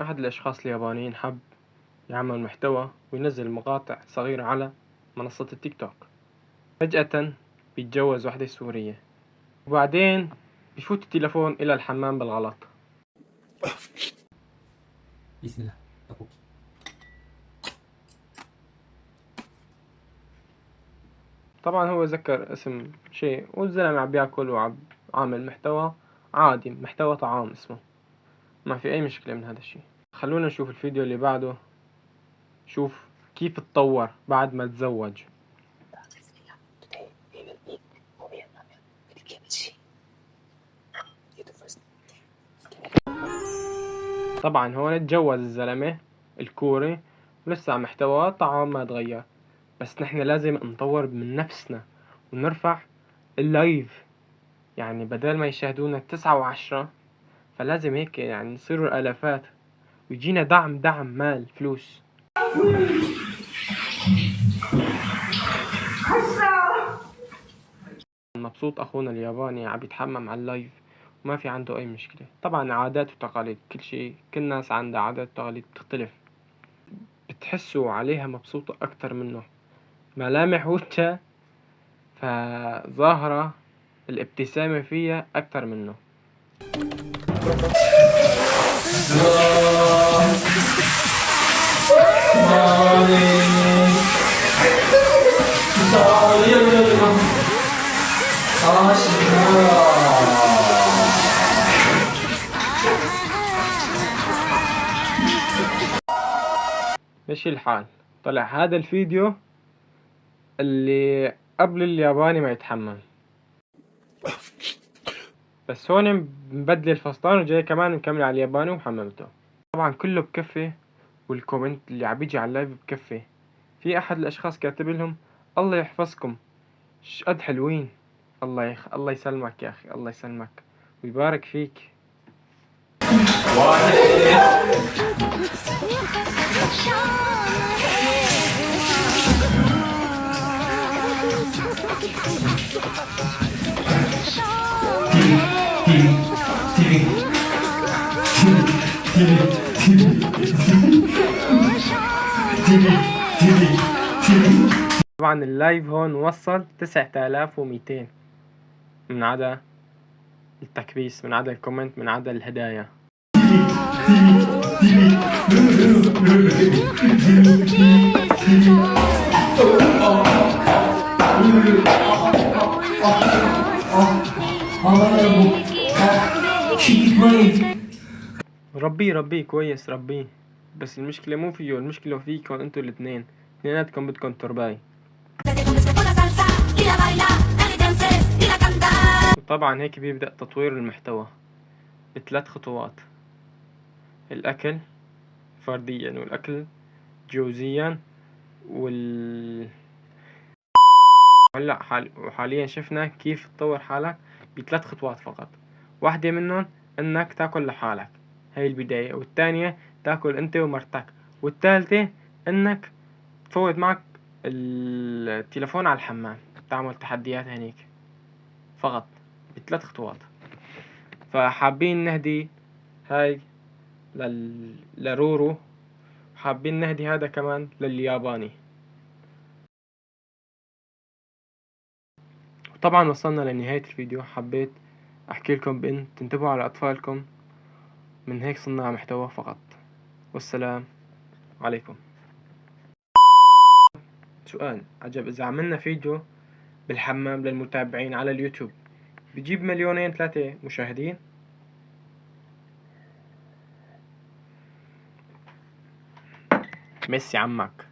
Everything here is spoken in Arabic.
أحد الأشخاص اليابانيين حب يعمل محتوى وينزل مقاطع صغيرة على منصة التيك توك. فجأة بيتجوز واحدة سورية، وبعدين بيفوت التلفون إلى الحمام بالغلط. بسم الله. طبوكي. طبعا هو ذكر اسم شيء، والزلمة عم بياكل وعم عامل محتوى عادي، محتوى طعام اسمه، ما في أي مشكلة من هذا الشيء. خلونا نشوف الفيديو اللي بعده، شوف كيف اتطور بعد ما تزوج. طبعا هون اتجوز الزلمة الكوري ولسه محتوى طعام ما تغير، بس نحن لازم نطور من نفسنا ونرفع اللايف، يعني بدل ما يشاهدونا 9 و10 فلازم هيك يعني نصيروا الالافات ويجينا دعم مال فلوس. مبسوط اخونا الياباني عم يتحمم على اللايف وما في عنده اي مشكلة. طبعا عادات وتقاليد، كل ناس عندها عادات وتقاليد بتختلف، بتحسوا عليها مبسوطة اكتر منه. ملامح وجهها فظاهرة الابتسامة فيها اكتر منه. ماشي الحال. طلع هذا الفيديو اللي قبل الياباني ما يتحمل، بس هون مبدل الفستان وجاي كمان مكمل على الياباني ومحملته. طبعا كله بكفي، والكومنت اللي عم بيجي على اللايف بكفي. في احد الاشخاص كاتب لهم الله يحفظكم، شقد حلوين، الله يسلمك يا اخي، الله يسلمك ويبارك فيك. طبعا اللايف هون وصل 9200 من عدا التكبيس، من عدا الكومنت، من عدا الهدايا. ربيه كويس، ربيه، بس المشكلة مو فيه، المشكلة فيكم انتوا الاثنين، اثنيناتكم بدكم ترباي. وطبعا هيك بيبدأ تطوير المحتوى ب3 خطوات: الأكل فرديا، والأكل جوزيا، وحاليا شفنا كيف تطور حالك ب3 خطوات فقط. واحدة منهم انك تاكل لحالك، هاي البداية، والثانية تاكل انت ومرتك، والثالثة انك تفوت معك التلفون على الحمام، تعمل تحديات هنيك فقط ب3 خطوات. فحابين نهدي هاي لرورو، حابين نهدي هذا كمان للياباني. طبعا وصلنا لنهاية الفيديو. حبيت احكي لكم بان تنتبهوا على اطفالكم، من هيك صناع محتوى فقط. والسلام عليكم. سؤال عجب، اذا عملنا فيديو بالحمام للمتابعين على اليوتيوب بجيب 2-3 مشاهدين؟ ميسي عمك.